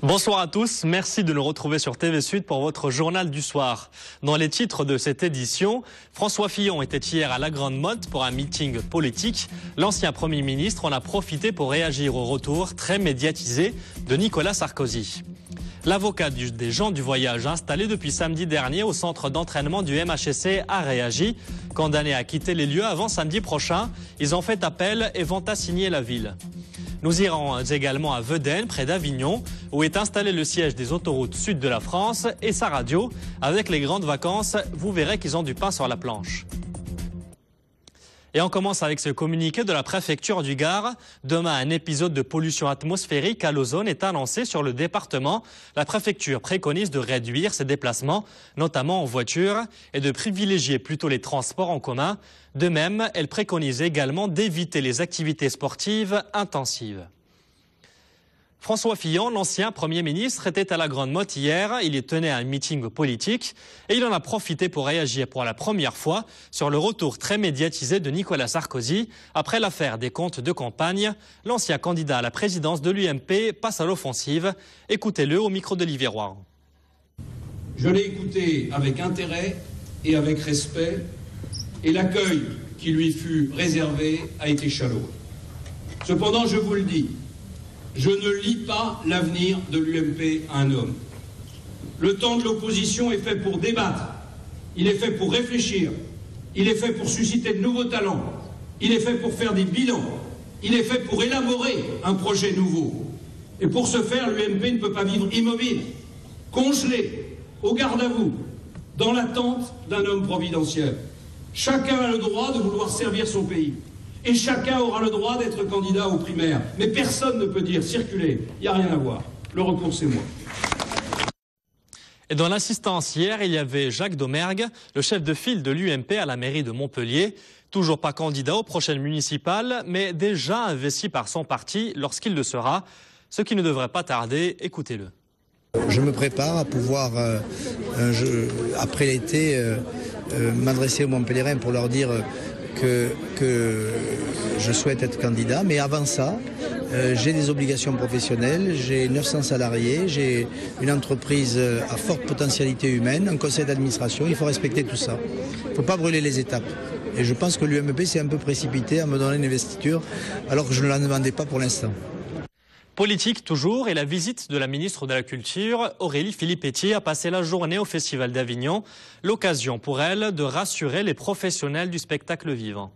Bonsoir à tous, merci de nous retrouver sur TV Sud pour votre journal du soir. Dans les titres de cette édition, François Fillon était hier à la Grande Motte pour un meeting politique. L'ancien Premier ministre en a profité pour réagir au retour très médiatisé de Nicolas Sarkozy. L'avocat des gens du voyage installé depuis samedi dernier au centre d'entraînement du MHSC a réagi. Condamnés à quitter les lieux avant samedi prochain, ils ont fait appel et vont assigner la ville. Nous irons également à Vedène, près d'Avignon, où est installé le siège des autoroutes sud de la France et sa radio. Avec les grandes vacances, vous verrez qu'ils ont du pain sur la planche. Et on commence avec ce communiqué de la préfecture du Gard. Demain, un épisode de pollution atmosphérique à l'ozone est annoncé sur le département. La préfecture préconise de réduire ses déplacements, notamment en voiture, et de privilégier plutôt les transports en commun. De même, elle préconise également d'éviter les activités sportives intensives. François Fillon, l'ancien Premier ministre, était à la Grande Motte hier. Il y tenait un meeting politique et il en a profité pour réagir pour la première fois sur le retour très médiatisé de Nicolas Sarkozy. Après l'affaire des comptes de campagne, l'ancien candidat à la présidence de l'UMP passe à l'offensive. Écoutez-le au micro d'Olivier Roy. Je l'ai écouté avec intérêt et avec respect et l'accueil qui lui fut réservé a été chaleureux. Cependant, je vous le dis, je ne lie pas l'avenir de l'UMP à un homme. Le temps de l'opposition est fait pour débattre, il est fait pour réfléchir, il est fait pour susciter de nouveaux talents, il est fait pour faire des bilans, il est fait pour élaborer un projet nouveau. Et pour ce faire, l'UMP ne peut pas vivre immobile, congelé, au garde à vous, dans l'attente d'un homme providentiel. Chacun a le droit de vouloir servir son pays. Et chacun aura le droit d'être candidat aux primaires. Mais personne ne peut dire circuler, il n'y a rien à voir. Le recours, c'est moi. Et dans l'assistance hier, il y avait Jacques Domergue, le chef de file de l'UMP à la mairie de Montpellier. Toujours pas candidat aux prochaines municipales, mais déjà investi par son parti lorsqu'il le sera. Ce qui ne devrait pas tarder, écoutez-le. Je me prépare à pouvoir, après l'été, m'adresser aux Montpelliérains pour leur dire que je souhaite être candidat, mais avant ça, j'ai des obligations professionnelles, j'ai 900 salariés, j'ai une entreprise à forte potentialité humaine, un conseil d'administration, il faut respecter tout ça. Il ne faut pas brûler les étapes. Et je pense que l'UMP s'est un peu précipité à me donner une investiture, alors que je ne la demandais pas pour l'instant. Politique toujours, et la visite de la ministre de la Culture, Aurélie Filippetti, a passé la journée au Festival d'Avignon. L'occasion pour elle de rassurer les professionnels du spectacle vivant.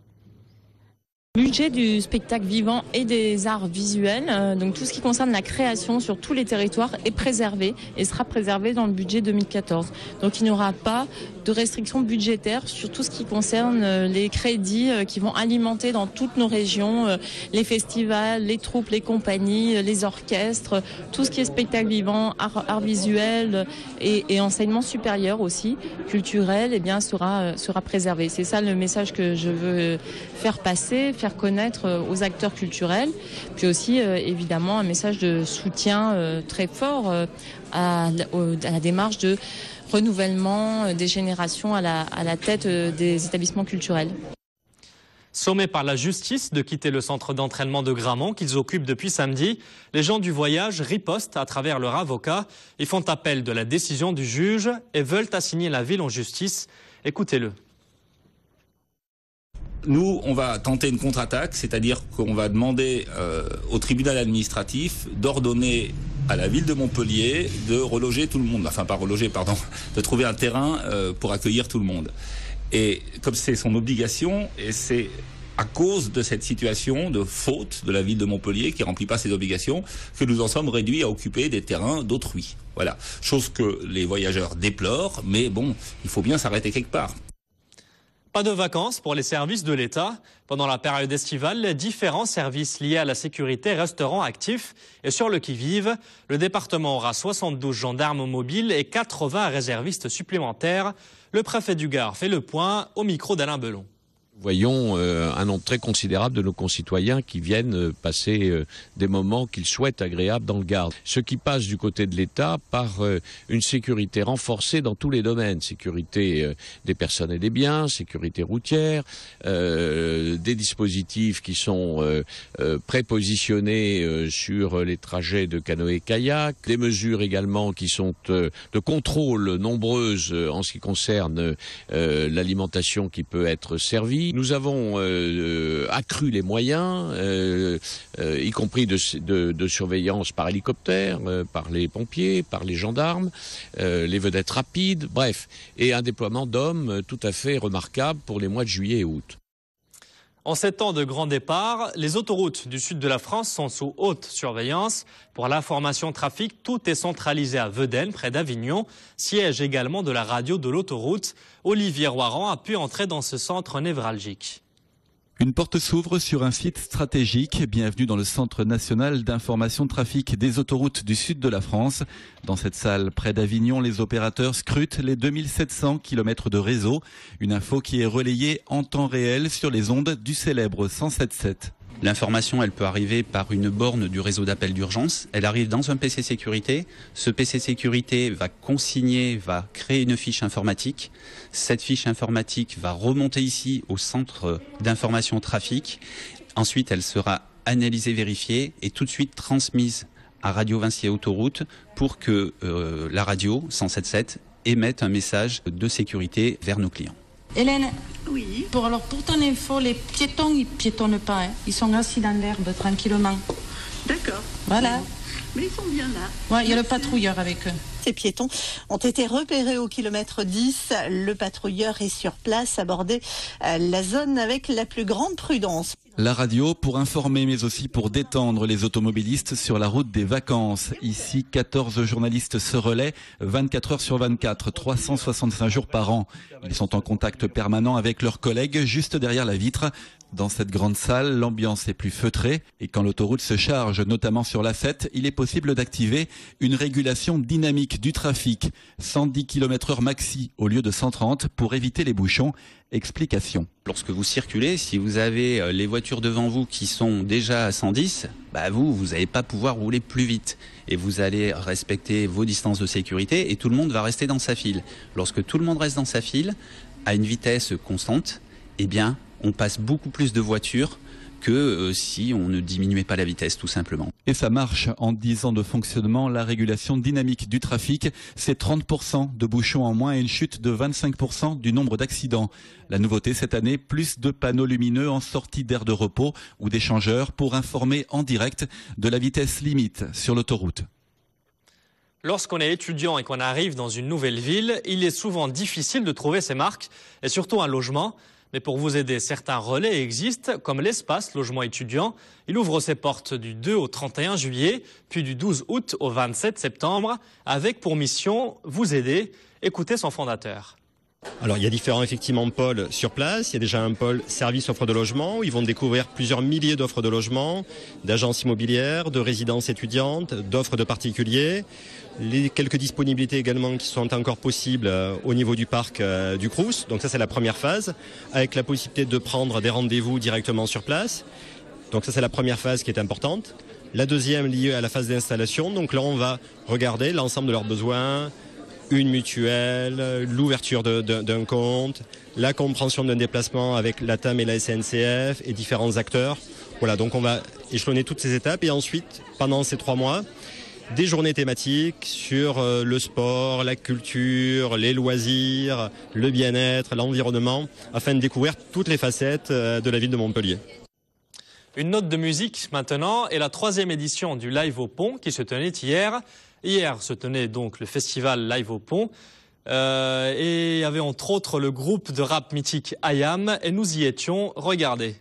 Le budget du spectacle vivant et des arts visuels, donc tout ce qui concerne la création sur tous les territoires est préservé et sera préservé dans le budget 2014. Donc il n'y aura pas de restrictions budgétaires sur tout ce qui concerne les crédits qui vont alimenter dans toutes nos régions les festivals, les troupes, les compagnies, les orchestres, tout ce qui est spectacle vivant, art visuel et enseignement supérieur aussi, culturel, eh bien sera préservé. C'est ça le message que je veux faire passer, faire connaître aux acteurs culturels, puis aussi évidemment un message de soutien très fort à la démarche de renouvellement des générations à la tête des établissements culturels. Sommés par la justice de quitter le centre d'entraînement de Gramont qu'ils occupent depuis samedi, les gens du voyage ripostent à travers leur avocat. Ils font appel de la décision du juge et veulent assigner la ville en justice. Écoutez-le. Nous, on va tenter une contre-attaque, c'est-à-dire qu'on va demander au tribunal administratif d'ordonner à la ville de Montpellier de reloger tout le monde. Enfin, pas reloger, pardon, de trouver un terrain pour accueillir tout le monde. Et comme c'est son obligation, et c'est à cause de cette situation de faute de la ville de Montpellier qui ne remplit pas ses obligations, que nous en sommes réduits à occuper des terrains d'autrui. Voilà. Chose que les voyageurs déplorent, mais bon, il faut bien s'arrêter quelque part. Pas de vacances pour les services de l'État. Pendant la période estivale, les différents services liés à la sécurité resteront actifs et sur le qui-vive. Le département aura 72 gendarmes mobiles et 80 réservistes supplémentaires. Le préfet du Gard fait le point au micro d'Alain Belon. Voyons un nombre très considérable de nos concitoyens qui viennent passer des moments qu'ils souhaitent agréables dans le Gard. Ce qui passe du côté de l'État par une sécurité renforcée dans tous les domaines. Sécurité des personnes et des biens, sécurité routière, des dispositifs qui sont prépositionnés sur les trajets de canoë-kayak, des mesures également qui sont de contrôle nombreuses en ce qui concerne l'alimentation qui peut être servie. Nous avons accru les moyens, y compris de surveillance par hélicoptère, par les pompiers, par les gendarmes, les vedettes rapides, bref, et un déploiement d'hommes tout à fait remarquable pour les mois de juillet et août. En 7 ans de grand départ, les autoroutes du sud de la France sont sous haute surveillance. Pour l'information trafic, tout est centralisé à Vedène, près d'Avignon, siège également de la radio de l'autoroute. Olivier Roiran a pu entrer dans ce centre névralgique. Une porte s'ouvre sur un site stratégique. Bienvenue dans le Centre national d'information trafic des autoroutes du sud de la France. Dans cette salle, près d'Avignon, les opérateurs scrutent les 2700 km de réseau. Une info qui est relayée en temps réel sur les ondes du célèbre 107.7. L'information, elle peut arriver par une borne du réseau d'appel d'urgence. Elle arrive dans un PC sécurité. Ce PC sécurité va consigner, va créer une fiche informatique. Cette fiche informatique va remonter ici au centre d'information trafic. Ensuite, elle sera analysée, vérifiée et tout de suite transmise à Radio Vinci Autoroute pour que la radio 107.7 émette un message de sécurité vers nos clients. Hélène, oui. Pour ton info, les piétons, ils piétonnent pas. Hein. Ils sont assis dans l'herbe tranquillement. D'accord. Voilà. Mais ils sont bien là. Ouais, il y a le patrouilleur avec eux. Ces piétons ont été repérés au kilomètre 10. Le patrouilleur est sur place, aborder la zone avec la plus grande prudence. La radio pour informer mais aussi pour détendre les automobilistes sur la route des vacances. Ici, 14 journalistes se relaient 24 heures sur 24, 365 jours par an. Ils sont en contact permanent avec leurs collègues juste derrière la vitre. Dans cette grande salle, l'ambiance est plus feutrée et quand l'autoroute se charge, notamment sur l'A7, il est possible d'activer une régulation dynamique du trafic. 110 km/h maxi au lieu de 130 pour éviter les bouchons. Explication. Lorsque vous circulez, si vous avez les voitures devant vous qui sont déjà à 110, vous n'allez pas pouvoir rouler plus vite. Et vous allez respecter vos distances de sécurité et tout le monde va rester dans sa file. Lorsque tout le monde reste dans sa file, à une vitesse constante, on passe beaucoup plus de voitures que si on ne diminuait pas la vitesse, tout simplement. Et ça marche. En 10 ans de fonctionnement, la régulation dynamique du trafic, c'est 30% de bouchons en moins et une chute de 25% du nombre d'accidents. La nouveauté cette année, plus de panneaux lumineux en sortie d'aire de repos ou d'échangeurs pour informer en direct de la vitesse limite sur l'autoroute. Lorsqu'on est étudiant et qu'on arrive dans une nouvelle ville, il est souvent difficile de trouver ses marques et surtout un logement. Mais pour vous aider, certains relais existent, comme l'espace logement étudiant. Il ouvre ses portes du 2 au 31 juillet, puis du 12 août au 27 septembre, avec pour mission vous aider. Écoutez son fondateur. Alors il y a différents effectivement pôles sur place. Il y a déjà un pôle service offre de logement où ils vont découvrir plusieurs milliers d'offres de logement, d'agences immobilières, de résidences étudiantes, d'offres de particuliers. Les quelques disponibilités également qui sont encore possibles au niveau du parc du Crous. Donc ça c'est la première phase, avec la possibilité de prendre des rendez-vous directement sur place. Donc ça c'est la première phase qui est importante. La deuxième liée à la phase d'installation. Donc là on va regarder l'ensemble de leurs besoins, une mutuelle, l'ouverture d'un compte, la compréhension d'un déplacement avec la TAM et la SNCF et différents acteurs. Voilà, donc on va échelonner toutes ces étapes et ensuite, pendant ces 3 mois, des journées thématiques sur le sport, la culture, les loisirs, le bien-être, l'environnement, afin de découvrir toutes les facettes de la ville de Montpellier. Une note de musique maintenant et la 3e édition du Live au Pont qui se tenait hier. Hier se tenait donc le festival Live au Pont et il y avait entre autres le groupe de rap mythique IAM et nous y étions. Regardez.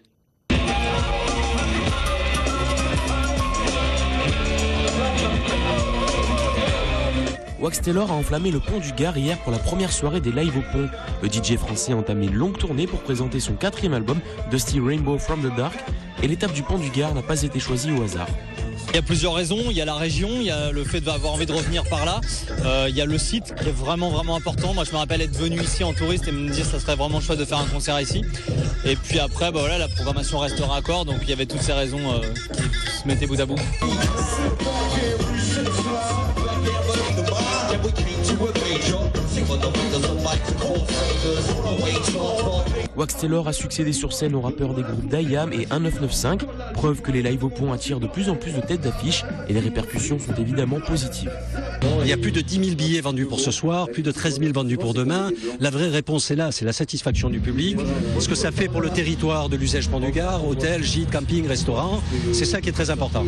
Wax Taylor a enflammé le pont du Gard hier pour la première soirée des live au pont. Le DJ français a entamé une longue tournée pour présenter son 4e album, Dusty Rainbow from the Dark, et l'étape du pont du Gard n'a pas été choisie au hasard. Il y a plusieurs raisons, il y a la région, il y a le fait d'avoir envie de revenir par là, il y a le site qui est vraiment important. Moi je me rappelle être venu ici en touriste et me dire que ça serait vraiment chouette de faire un concert ici. Et puis après voilà, la programmation restera à corps, donc il y avait toutes ces raisons qui se mettaient bout à bout. Wax Taylor a succédé sur scène aux rappeurs des groupes d'IAM et 1995, preuve que les lives au pont attirent de plus en plus de têtes d'affiche et les répercussions sont évidemment positives. Il y a plus de 10 000 billets vendus pour ce soir, plus de 13 000 vendus pour demain. La vraie réponse est là, c'est la satisfaction du public. Ce que ça fait pour le territoire de l'Uzège Pont du Gard, hôtel, gîte, camping, restaurant, c'est ça qui est très important.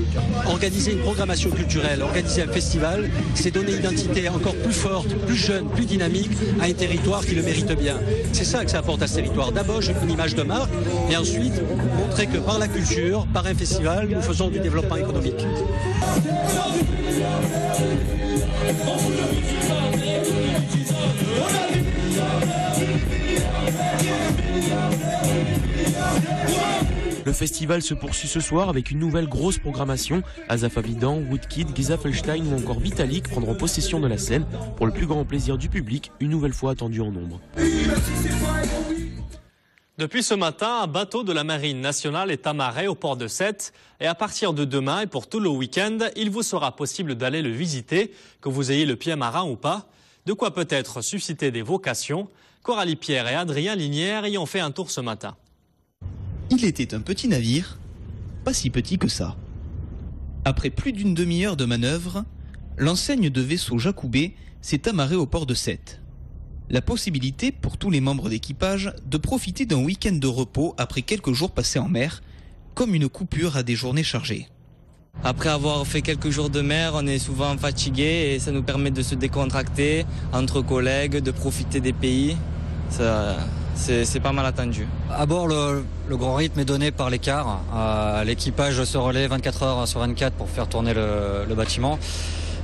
Organiser une programmation culturelle, organiser un festival, c'est donner une identité encore plus forte, plus jeune, plus dynamique à un territoire qui le mérite bien. C'est ça que ça apporte à ce territoire. D'abord, une image de marque et ensuite montrer que par la culture, par un festival, nous faisons du développement économique. Le festival se poursuit ce soir avec une nouvelle grosse programmation. Asaf Avidan, Woodkid, Giza Felstein ou encore Vitalik prendront possession de la scène pour le plus grand plaisir du public, une nouvelle fois attendu en nombre. Depuis ce matin, un bateau de la Marine nationale est amarré au port de Sète et à partir de demain et pour tout le week-end, il vous sera possible d'aller le visiter, que vous ayez le pied marin ou pas. De quoi peut-être susciter des vocations. Coralie Pierre et Adrien Linière y ont fait un tour ce matin. Il était un petit navire, pas si petit que ça. Après plus d'une demi-heure de manœuvre, l'enseigne de vaisseau Jacoubet s'est amarrée au port de Sète. La possibilité pour tous les membres d'équipage de profiter d'un week-end de repos après quelques jours passés en mer, comme une coupure à des journées chargées. Après avoir fait quelques jours de mer, on est souvent fatigué et ça nous permet de se décontracter entre collègues, de profiter des pays. C'est pas mal attendu. À bord, le grand rythme est donné par l'écart. L'équipage se relaie 24 heures sur 24 pour faire tourner le bâtiment.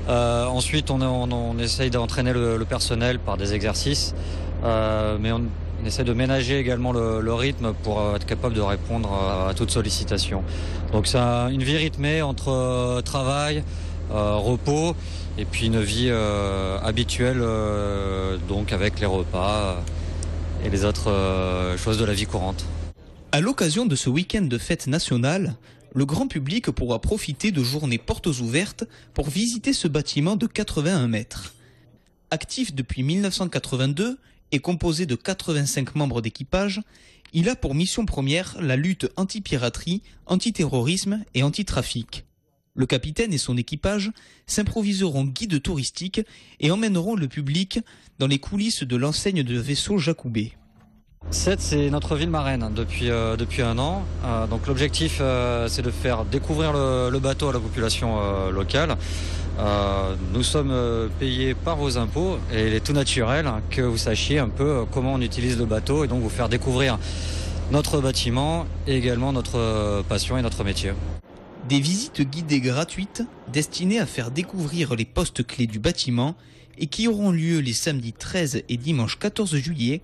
Ensuite, on essaye d'entraîner le personnel par des exercices, mais on essaie de ménager également le rythme pour être capable de répondre à toute sollicitation. Donc c'est une vie rythmée entre travail, repos et puis une vie habituelle, donc avec les repas et les autres choses de la vie courante. À l'occasion de ce week-end de fête nationale, le grand public pourra profiter de journées portes ouvertes pour visiter ce bâtiment de 81 mètres. Actif depuis 1982 et composé de 85 membres d'équipage, il a pour mission première la lutte anti-piraterie, anti-terrorisme et anti-trafic. Le capitaine et son équipage s'improviseront guides touristiques et emmèneront le public dans les coulisses de l'enseigne de vaisseau Jacoubet. Sète, c'est notre ville marraine depuis un an. Donc l'objectif, c'est de faire découvrir le bateau à la population locale. Nous sommes payés par vos impôts et il est tout naturel que vous sachiez un peu comment on utilise le bateau et donc vous faire découvrir notre bâtiment et également notre passion et notre métier. Des visites guidées gratuites destinées à faire découvrir les postes clés du bâtiment et qui auront lieu les samedis 13 et dimanche 14 juillet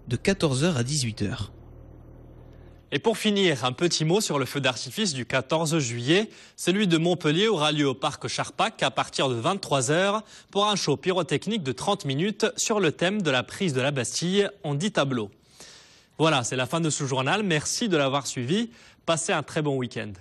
de 14h à 18h. Et pour finir, un petit mot sur le feu d'artifice du 14 juillet. Celui de Montpellier aura lieu au parc Charpac à partir de 23h pour un show pyrotechnique de 30 minutes sur le thème de la prise de la Bastille en 10 tableaux. Voilà, c'est la fin de ce journal. Merci de l'avoir suivi. Passez un très bon week-end.